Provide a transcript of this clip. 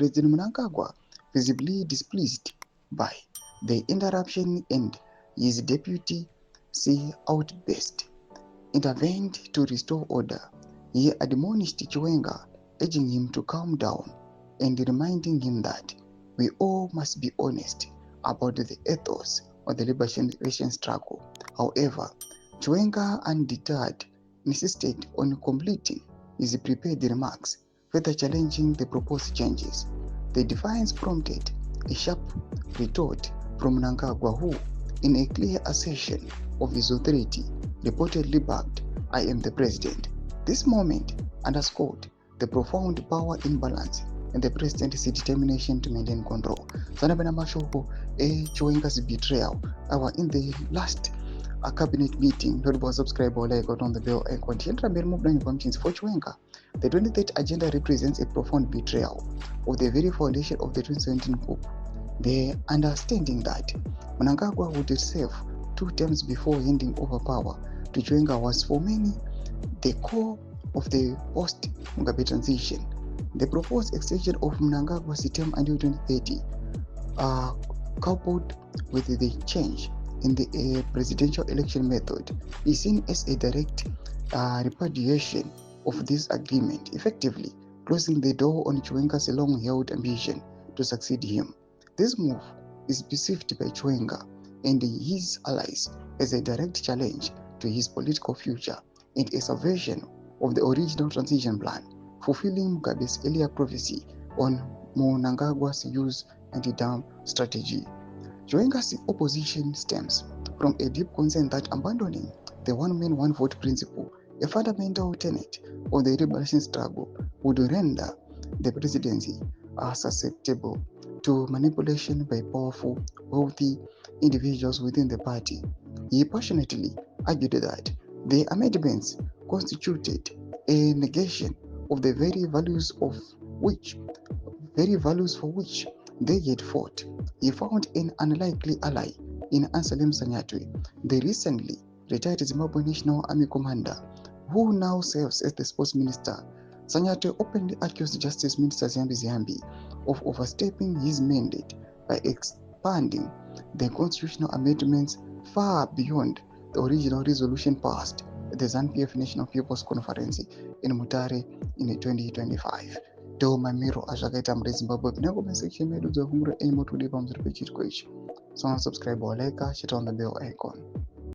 President Mnangagwa, visibly displeased by the interruption and his deputy C outburst, intervened to restore order. He admonished Chiwenga, urging him to calm down and reminding him that we all must be honest about the ethos of the liberation struggle. However, Chiwenga, undeterred, insisted on completing his prepared remarks, further challenging the proposed changes. The defiance prompted a sharp retort from Mnangagwa, who, in a clear assertion of his authority, reportedly barked, "I am the president." This moment underscored the profound power imbalance and the president's determination to maintain control. Sanabena Mashoko, Chiwenga's betrayal. In the last cabinet meeting, notable subscribe or like on the bell and continue to move down functions for Chiwenga. The 23rd agenda represents a profound betrayal of the very foundation of the 2017 coup. The understanding that Mnangagwa would serve 2 terms before handing over power to Chiwenga was for many the core of the post-Mugabe transition. The proposed extension of Mnangagwa's term until 2030, coupled with the change in the presidential election method, is seen as a direct repudiation of this agreement, effectively closing the door on Chiwenga's long-held ambition to succeed him. This move is perceived by Chiwenga and his allies as a direct challenge to his political future and a subversion of the original transition plan, fulfilling Mugabe's earlier prophecy on Mnangagwa's use anti-dam strategy. Chiwenga's opposition stems from a deep concern that abandoning the one-man, one-vote principle, a fundamental tenet of the liberation struggle, would render the presidency susceptible to manipulation by powerful, wealthy individuals within the party. He passionately argued that the amendments constituted a negation of the very values for which they had fought. He found an unlikely ally in Anselm Sanyatwe, the recently retired Zimbabwe National Army commander, who now serves as the sports minister. Sanyatwe openly accused Justice Minister Ziyambi Ziyambi of overstepping his mandate by expanding the constitutional amendments far beyond the original resolution passed at the ZANU-PF National People's Conference in Mutare in 2025. Deo mamiro azvakaita muri Zimbabwe kuna comment section medu dzakumura aimo tudi pamusoro pechitiko ichi. So subscribe or like, hit on the bell icon.